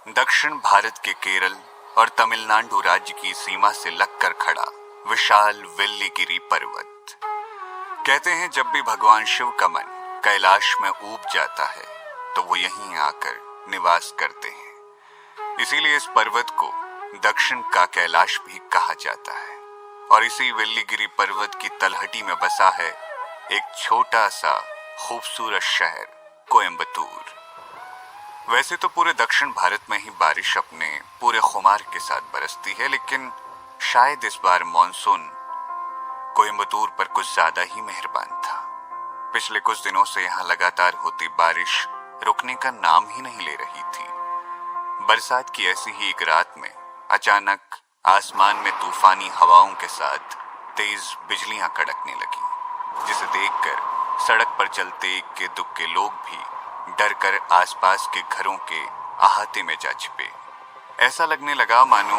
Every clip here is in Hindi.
दक्षिण भारत के केरल और तमिलनाडु राज्य की सीमा से लगकर खड़ा विशाल वेल्लीगिरी पर्वत। कहते हैं जब भी भगवान शिव का मन कैलाश में ऊब जाता है तो वो यहीं आकर निवास करते हैं। इसीलिए इस पर्वत को दक्षिण का कैलाश भी कहा जाता है। और इसी वेल्लीगिरी पर्वत की तलहटी में बसा है एक छोटा सा खूबसूरत शहर कोयम्बतूर। वैसे तो पूरे दक्षिण भारत में ही बारिश अपने पूरे खुमार के साथ बरसती है, लेकिन शायद इस बार मॉनसून कोयम्बतूर पर कुछ ज्यादा ही मेहरबान था। पिछले कुछ दिनों से यहाँ लगातार होती बारिश रुकने का नाम ही नहीं ले रही थी। बरसात की ऐसी ही एक रात में अचानक आसमान में तूफानी हवाओं के साथ तेज बिजलियां कड़कने लगी, जिसे देखकर सड़क पर चलते इक्के दुक्के लोग भी डर कर आसपास के घरों के अहाते में जा छिपे। ऐसा लगने लगा मानो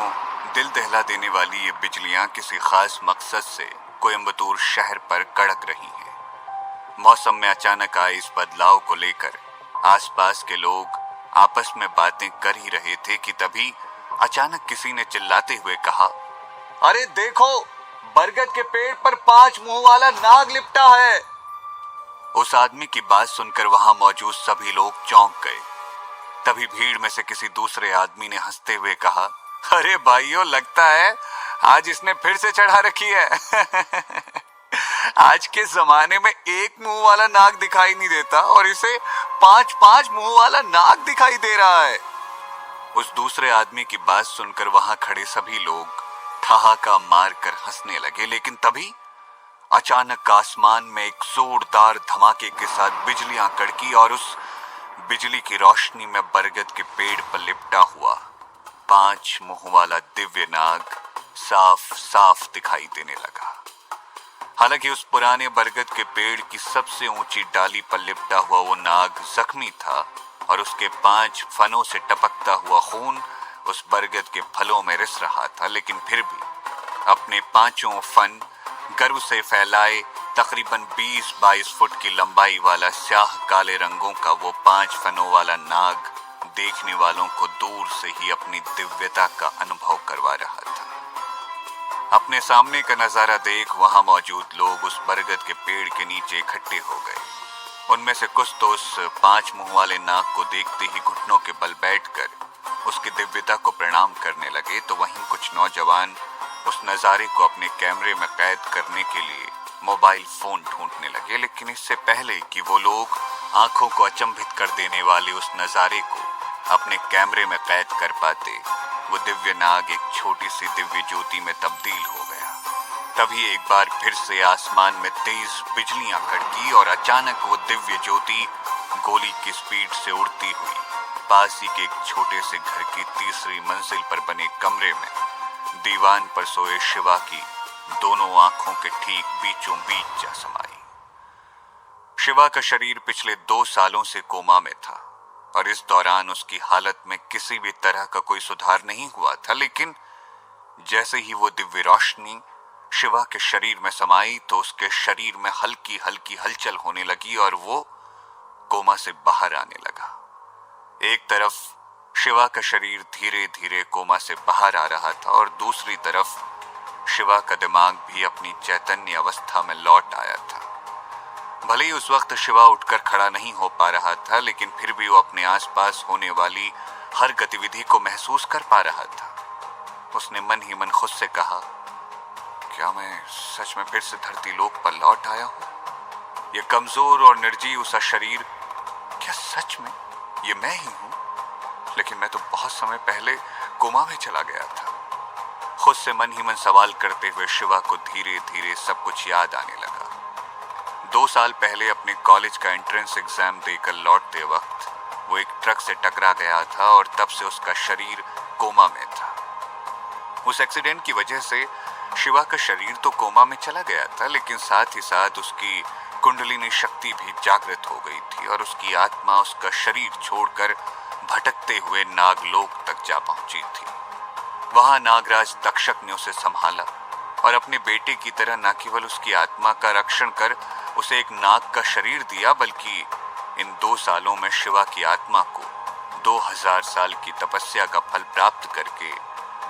दिल दहला देने वाली ये बिजलियां किसी खास मकसद से कोयम्बतूर शहर पर कड़क रही हैं। मौसम में अचानक आए इस बदलाव को लेकर आसपास के लोग आपस में बातें कर ही रहे थे कि तभी अचानक किसी ने चिल्लाते हुए कहा, अरे देखो, बरगद के पेड़ पर 5 मुंह वाला नाग लिपटा है। उस आदमी की बात सुनकर वहां मौजूद सभी लोग चौंक गए। तभी भीड़ में से किसी दूसरे आदमी ने हंसते हुए कहा, अरे भाइयों, लगता है आज इसने फिर से चढ़ा रखी है। आज के जमाने में एक मुंह वाला नाग दिखाई नहीं देता और इसे 5 मुंह वाला नाग दिखाई दे रहा है। उस दूसरे आदमी की बात सुनकर वहां खड़े सभी लोग ठहाका मारकर हंसने लगे, लेकिन तभी अचानक आसमान में एक जोरदार धमाके के साथ बिजलियां कड़की और उस बिजली की रोशनी में बरगद के पेड़ पर लिपटा हुआ 5 मुंह वाला दिव्य नाग साफ साफ दिखाई देने लगा। हालांकि उस पुराने बरगद के पेड़ की सबसे ऊंची डाली पर लिपटा हुआ वो नाग जख्मी था और उसके 5 फनों से टपकता हुआ खून उस बरगद के फलों में रिस रहा था, लेकिन फिर भी अपने 5 फन गर्व से फैलाए तकरीबन 20-22 फुट की लंबाई वाला स्याह काले रंगों का वो 5 फनों वाला नाग देखने वालों को दूर से ही अपनी दिव्यता का अनुभव करवा रहा था। अपने सामने का नजारा देख वहां मौजूद लोग उस बरगद के पेड़ के नीचे इकट्ठे हो गए। उनमें से कुछ तो उस 5 मुंह वाले नाग को देखते ही घुटनों के बल बैठकर उसकी दिव्यता को प्रणाम करने लगे, तो वहीं कुछ नौजवान उस नज़ारे को अपने कैमरे में कैद करने के लिए मोबाइल फोन ढूंढने लगे। लेकिन इससे पहले कि वो लोग आंखों को अचंभित कर देने वाले उस नज़ारे को अपने कैमरे में कैद कर पाते, वो दिव्य नाग एक छोटी सी दिव्य ज्योति में तब्दील हो गया। तभी एक बार फिर से आसमान में तेज बिजलियां कड़की और अचानक वो दिव्य ज्योति गोली की स्पीड से उड़ती हुई पास ही के एक छोटे से घर की 3री मंजिल पर बने कमरे में दीवान पर सोए शिवा की दोनों आंखों के ठीक बीचों बीच जा समाई। शिवा का शरीर पिछले 2 सालों से कोमा में था और इस दौरान उसकी हालत में किसी भी तरह का कोई सुधार नहीं हुआ था, लेकिन जैसे ही वो दिव्य रोशनी शिवा के शरीर में समाई तो उसके शरीर में हल्की हल्की हलचल होने लगी और वो कोमा से बाहर आने लगा। एक तरफ शिवा का शरीर धीरे धीरे कोमा से बाहर आ रहा था और दूसरी तरफ शिवा का दिमाग भी अपनी चैतन्य अवस्था में लौट आया था। भले ही उस वक्त शिवा उठकर खड़ा नहीं हो पा रहा था, लेकिन फिर भी वो अपने आसपास होने वाली हर गतिविधि को महसूस कर पा रहा था। उसने मन ही मन खुद से कहा, क्या मैं सच में फिर से धरती लोक पर लौट आया हूँ? ये कमजोर और निर्जीव सा शरीर, क्या सच में ये मैं ही हूँ? लेकिन मैं तो बहुत समय पहले कोमा में चला गया था। खुद से मन ही मन सवाल करते हुए शिवा को धीरे धीरे सब कुछ याद आने लगा। 2 साल पहले अपने कॉलेज का एंट्रेंस एग्जाम देकर लौटते वक्त वो एक ट्रक से टकरा गया था और तब से उसका शरीर कोमा में था। उस एक्सीडेंट की वजह से शिवा का शरीर तो कोमा में चला गया था, लेकिन साथ ही साथ उसकी कुंडलिनी शक्ति भी जागृत हो गई थी और उसकी आत्मा उसका शरीर छोड़कर भटकते हुए नागलोक तक जा पहुंची थी। वहां नागराज तक्षक ने उसे संभाला और अपने बेटे की तरह न केवल उसकी आत्मा का रक्षण कर उसे एक नाग का शरीर दिया, बल्कि इन 2 सालों में शिवा की आत्मा को 2000 साल की तपस्या का फल प्राप्त करके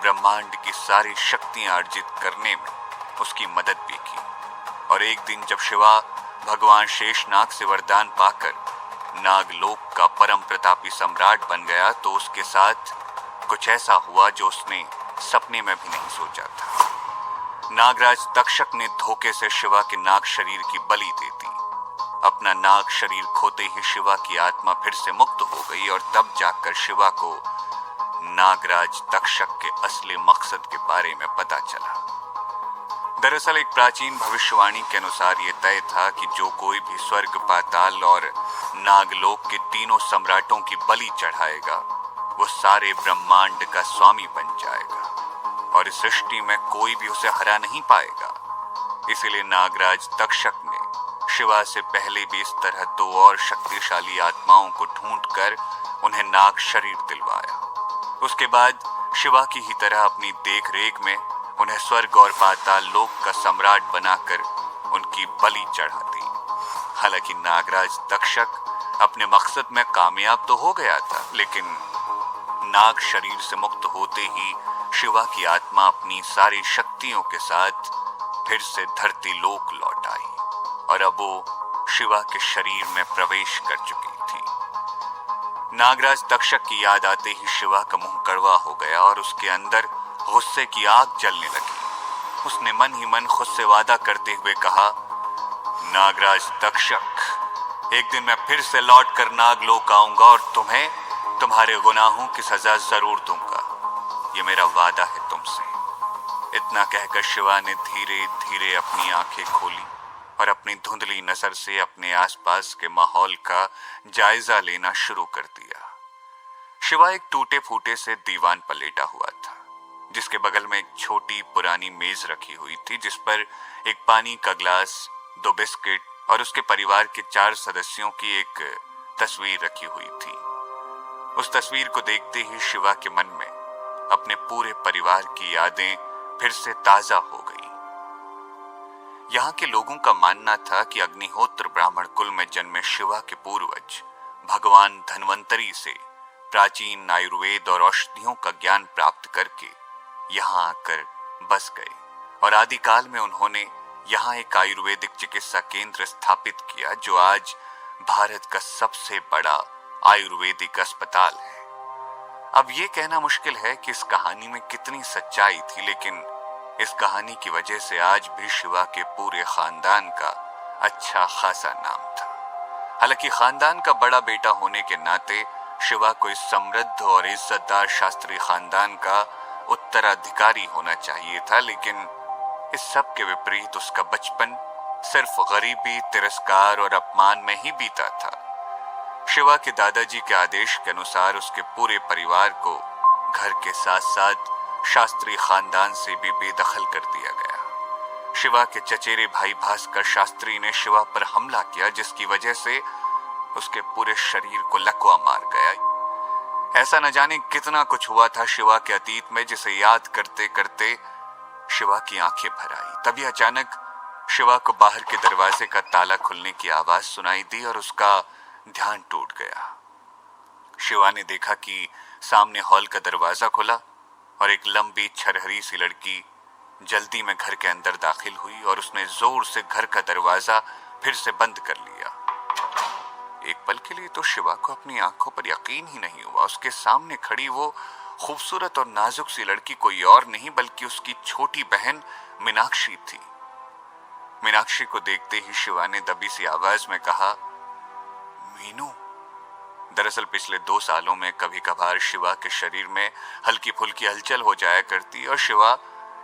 ब्रह्मांड की सारी शक्तियां अर्जित करने में उसकी मदद भी की। और एक दिन जब शिवा भगवान शेषनाग से वरदान पाकर नागलोक का परम प्रतापी सम्राट बन गया तो उसके साथ कुछ ऐसा हुआ जो उसने सपने में भी नहीं सोचा था। नागराज तक्षक ने धोखे से शिवा के नाग शरीर की बलि दे दी। अपना नाग शरीर खोते ही शिवा की आत्मा फिर से मुक्त हो गई और तब जाकर शिवा को नागराज तक्षक के असली मकसद के बारे में पता चला। दरअसल एक प्राचीन भविष्यवाणी के अनुसार यह तय था कि जो कोई भी स्वर्ग, पाताल और नागलोक के तीनों सम्राटों की बलि चढ़ाएगा वो सारे ब्रह्मांड का स्वामी बन जाएगा और इस सृष्टि में कोई भी उसे हरा नहीं पाएगा। इसीलिए नागराज तक्षक ने शिवा से पहले भी इस तरह दो और शक्तिशाली आत्माओं को ढूंढकर उन्हें नाग शरीर दिलवाया। उसके बाद शिवा की ही तरह अपनी देखरेख में उन्हें स्वर्ग और पाताल लोक का सम्राट बनाकर उनकी बलि चढ़ा दी। हालांकि नागराज तक्षक अपने मकसद में कामयाब तो हो गया था, लेकिन नाग शरीर से मुक्त होते ही शिवा की आत्मा अपनी सारी शक्तियों के साथ फिर से धरती लोक लौट आई और अब वो शिवा के शरीर में प्रवेश कर चुकी थी। नागराज तक्षक की याद आते ही शिवा का मुंह कड़वा हो गया और उसके अंदर गुस्से की आग जलने लगी। उसने मन ही मन खुद से वादा करते हुए कहा, नागराज तक्षक, एक दिन मैं फिर से लौट कर नागलोक आऊंगा और तुम्हें तुम्हारे गुनाहों की सजा जरूर दूंगा। ये मेरा वादा है तुमसे। इतना कहकर शिवा ने धीरे धीरे अपनी आंखें खोली और अपनी धुंधली नजर से अपने आसपास के माहौल का जायजा लेना शुरू कर दिया। शिवा एक टूटे फूटे से दीवान पर लेटा हुआ था, जिसके बगल में एक छोटी पुरानी मेज रखी हुई थी, जिस पर एक पानी का ग्लास, 2 बिस्किट और उसके परिवार के 4 सदस्यों की एक तस्वीर रखी हुई थी। उस तस्वीर को देखते ही शिवा के मन में अपने पूरे परिवार की यादें फिर से ताजा हो गई। यहाँ के लोगों का मानना था कि अग्निहोत्र ब्राह्मण कुल में जन्मे शिवा के पूर्वज भगवान धन्वंतरी से प्राचीन आयुर्वेद और औषधियों का ज्ञान प्राप्त करके यहाँ आकर बस गए और आदिकाल में उन्होंने यहाँ एक आयुर्वेदिक चिकित्सा केंद्र स्थापित किया जो आज भारत का सबसे बड़ा आयुर्वेदिक अस्पताल है। अब ये कहना मुश्किल है कि इस कहानी में कितनी सच्चाई थी, लेकिन इस कहानी की वजह से आज भी शिवा के पूरे खानदान का अच्छा खासा नाम था। हालांकि खानदान का बड़ा बेटा होने के नाते शिवा को इस समृद्ध और इज्जतदार शास्त्री खानदान का उत्तराधिकारी होना चाहिए था, लेकिन इस सब के विपरीत उसका बचपन सिर्फ गरीबी, तिरस्कार और अपमान में ही बीता था। शिवा के दादाजी के आदेश के अनुसार उसके पूरे परिवार को घर के साथ साथ शास्त्री खानदान से भी बेदखल कर दिया गया। शिवा के चचेरे भाई भास्कर शास्त्री ने शिवा पर हमला किया, जिसकी वजह से उसके पूरे शरीर को लकवा मार गया। ऐसा न जाने कितना कुछ हुआ था शिवा के अतीत में, जिसे याद करते करते शिवा की आंखें भर आई। तभी अचानक शिवा को बाहर के दरवाजे का ताला खुलने की आवाज सुनाई दी और उसका ध्यान टूट गया। शिवा ने देखा कि सामने हॉल का दरवाजा खुला और एक लंबी छरहरी सी लड़की जल्दी में घर के अंदर दाखिल हुई और उसने जोर से घर का दरवाजा फिर से बंद कर लिया। एक पल के लिए तो शिवा को अपनी आंखों पर यकीन ही नहीं हुआ। उसके सामने खड़ी वो खूबसूरत और नाजुक सी लड़की कोई और नहीं बल्कि उसकी छोटी बहन मीनाक्षी थी। मीनाक्षी को देखते ही शिवा ने दबी सी आवाज में कहा, मीनू। दरअसल पिछले 2 सालों में कभी कभार शिवा के शरीर में हल्की फुल्की हलचल हो जाया करती और शिवा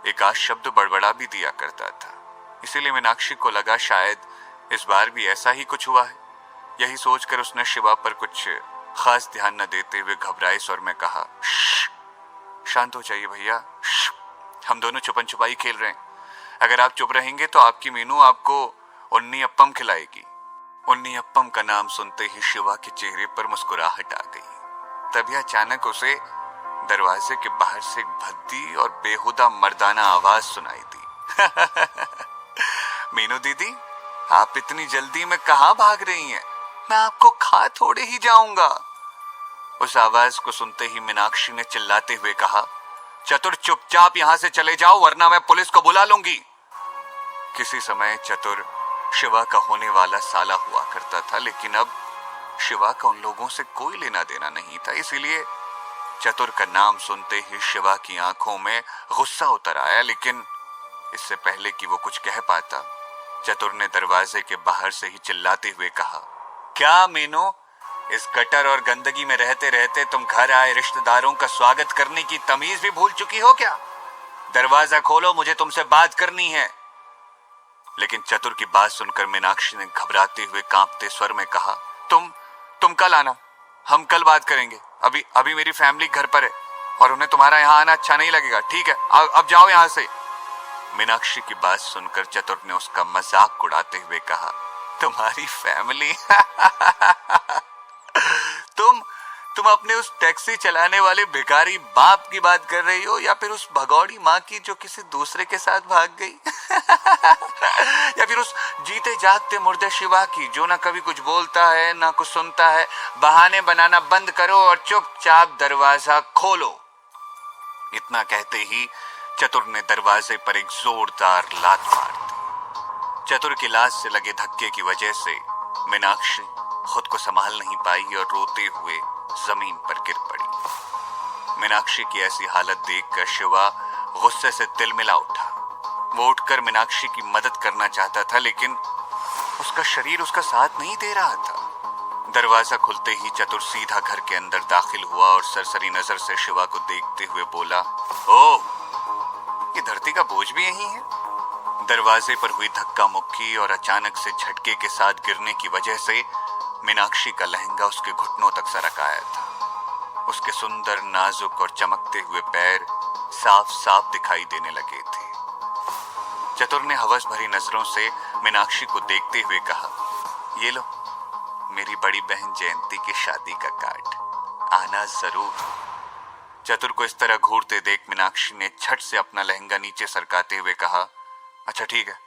एक आध शब्द बड़बड़ा भी दिया करता था। इसीलिए मीनाक्षी को लगा शायद इस बार भी ऐसा ही कुछ हुआ है। यही सोचकर उसने शिवा पर कुछ खास ध्यान न देते हुए घबराए स्वर में कहा, शांत हो जाइए भैया, हम दोनों छुपन छुपाई खेल रहे हैं। अगर आप चुप रहेंगे तो आपकी मीनू आपको उन्नी अप्पम खिलाएगी। उन्नी अप्पम का नाम सुनते ही शिवा के चेहरे पर मुस्कुराहट आ गई। तभी अचानक उसे दरवाजे के बाहर से एक भद्दी और बेहुदा मर्दाना आवाज सुनाई दी। मीनू दीदी, आप इतनी जल्दी में कहाँ भाग रही हैं? मैं आपको खा थोड़े ही जाऊंगा। उस आवाज को सुनते ही मीनाक्षी ने चिल्लाते हुए कहा, चतुर चुपचाप यहां से चले जाओ वरना मैं पुलिस को बुला लूंगी। किसी समय चतुर शिवा का होने वाला साला हुआ करता था, लेकिन अब शिवा का उन लोगों से कोई लेना देना नहीं था। इसीलिए चतुर का नाम सुनते ही शिवा की आंखों में गुस्सा उतर आया, लेकिन इससे पहले कि वो कुछ कह पाता, चतुर ने दरवाजे के बाहर से ही चिल्लाते हुए कहा, क्या मीनू, इस गटर और गंदगी में रहते रहते तुम घर आए रिश्तेदारों का स्वागत करने की तमीज भी भूल चुकी हो क्या? दरवाजा खोलो, मुझे तुमसे बात करनी है। लेकिन चतुर की बात सुनकर मीनाक्षी ने घबराते हुए कांपते स्वर में कहा, तुम कल आना, हम कल बात करेंगे। अभी मेरी फैमिली घर पर है और उन्हें तुम्हारा यहाँ आना अच्छा नहीं लगेगा, ठीक है? अब जाओ यहाँ से। मीनाक्षी की बात सुनकर चतुर ने उसका मजाक उड़ाते हुए कहा, तुम्हारी फैमिली? तुम अपने उस टैक्सी चलाने वाले भिखारी बाप की बात कर रही हो, या फिर उस भगौड़ी माँ की जो किसी दूसरे के साथ भाग गई? या फिर उस जीते जागते मुर्दे शिवा की जो ना कभी कुछ बोलता है ना कुछ सुनता है? बहाने बनाना बंद करो और चुपचाप दरवाजा खोलो। इतना कहते ही चतुर ने दरवाजे पर एक जोरदार लात मार दी। चतुर की लात से लगे धक्के की वजह से मीनाक्षी खुद को संभाल नहीं पाई और रोते हुए जमीन पर गिर पड़ी। मीनाक्षी की ऐसी हालत देखकर शिवा गुस्से से तिलमिला उठा। वो उठकर मीनाक्षी की मदद करना चाहता था, लेकिन उसका शरीर उसका साथ नहीं दे रहा था। दरवाजा खुलते ही चतुर सीधा घर के अंदर दाखिल हुआ और सरसरी नजर से शिवा को देखते हुए बोला, ओ, ये धरती का बोझ भी यही है? दरवाजे पर हुई धक्का मुक्की और अचानक से झटके के साथ गिरने की वजह से मीनाक्षी का लहंगा उसके घुटनों तक सरक आया था। उसके सुंदर, नाजुक और चमकते हुए पैर साफ साफ दिखाई देने लगे थे। चतुर ने हवस भरी नजरों से मीनाक्षी को देखते हुए कहा, ये लो मेरी बड़ी बहन जयंती की शादी का कार्ड, आना जरूर। चतुर को इस तरह घूरते देख मीनाक्षी ने झट से अपना लहंगा नीचे सरकाते हुए कहा, अच्छा ठीक है,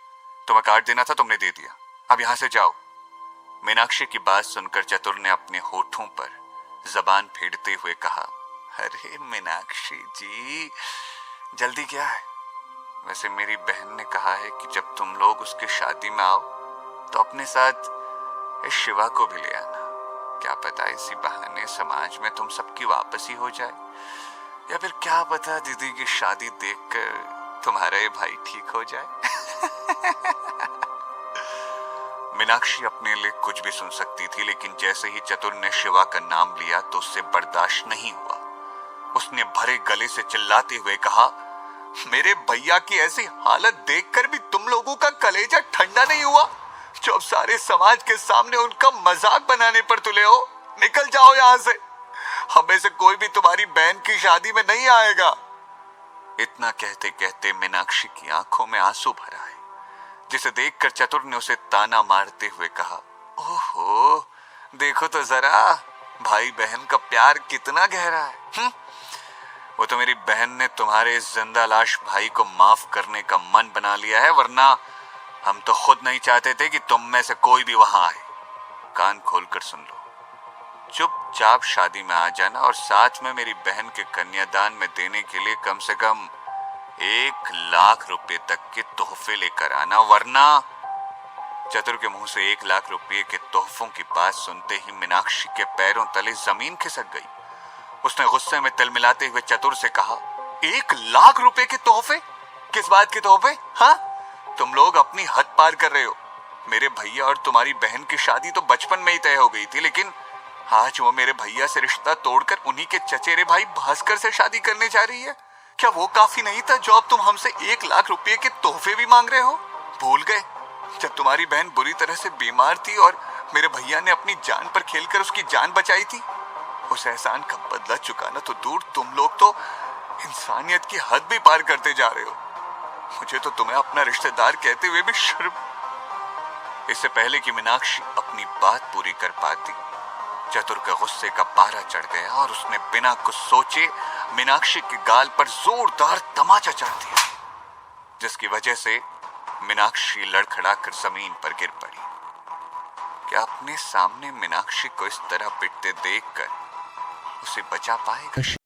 तुम्हें कार्ड देना था, तुमने दे दिया, अब यहां से जाओ। मीनाक्षी की बात सुनकर चतुर ने अपने होठों पर जबान फेरते हुए कहा, अरे मीनाक्षी जी, जल्दी क्या है? वैसे मेरी बहन ने कहा है कि जब तुम लोग उसकी शादी में आओ तो अपने साथ इस शिवा को भी ले आना। क्या पता इसी बहाने समाज में तुम सबकी वापसी हो जाए, या फिर क्या पता दीदी की शादी देखकर तुम्हारा ये भाई ठीक हो जाए। मीनाक्षी अपने लिए कुछ भी सुन सकती थी, लेकिन जैसे ही चतुर ने शिवा का नाम लिया तो उससे बर्दाश्त नहीं हुआ। उसने भरे गले से चिल्लाते हुए कहा, मेरे भैया की ऐसी हालत देखकर भी तुम लोगों का कलेजा ठंडा नहीं हुआ, जो अब सारे समाज के सामने उनका मजाक बनाने पर तुले हो? निकल जाओ यहाँ से, हमें से कोई भी तुम्हारी बहन की शादी में नहीं आएगा। इतना कहते कहते मीनाक्षी की आंखों में आंसू भर आए, जिसे देखकर चतुर ने उसे ताना मारते हुए कहा, ओहो, देखो तो जरा भाई बहन का प्यार कितना गहरा है। वो तो मेरी बहन ने तुम्हारे इस जिंदा लाश भाई को माफ करने का मन बना लिया है, वरना हम तो खुद नहीं चाहते थे कि तुम में से कोई भी वहां आए। कान खोलकर सुन लो, चुपचाप शादी में आ जाना और साथ में मेरी बहन के कन्यादान में देने के लिए कम से कम 1 लाख रुपए तक के तोहफे लेकर आना, वरना। चतुर के मुंह से 1 लाख रुपए के तोहफों की बात सुनते ही मीनाक्षी के पैरों तले जमीन खिसक गई। उसने गुस्से में तिलमिलाते हुए चतुर से कहा, 1 लाख रुपए के तोहफे? किस बात के तोहफे? हाँ, तुम लोग अपनी हद पार कर रहे हो। मेरे भैया और तुम्हारी बहन की शादी तो बचपन में ही तय हो गई थी, लेकिन आज वो मेरे भैया से रिश्ता तोड़कर उन्हीं के चचेरे भाई भास्कर से शादी करने जा रही है। क्या वो काफी नहीं था जो अब तुम हमसे 1 लाख रुपए के तोहफे भी मांग रहे हो? भूल गए जब तुम्हारी बहन बुरी तरह से बीमार थी और मेरे भैया ने अपनी जान पर खेलकर उसकी जान बचाई थी? उस एहसान का बदला चुकाना तो दूर, तुम लोग तो इंसानियत की हद भी पार करते जा रहे हो। मुझे तो तुम्हें अपना रिश्तेदार कहते हुए भी शर्म। इससे पहले कि मीनाक्षी अपनी बात पूरी कर पाती, चतुर का गुस्से का पारा चढ़ गया और उसने बिना कुछ सोचे मीनाक्षी के गाल पर जोरदार तमाचा जड़ दिया, जिसकी वजह से मीनाक्षी लड़खड़ाकर जमीन पर गिर पड़ी। क्या अपने सामने मीनाक्षी को इस तरह पिटते देखकर उसे बचा पाएगा?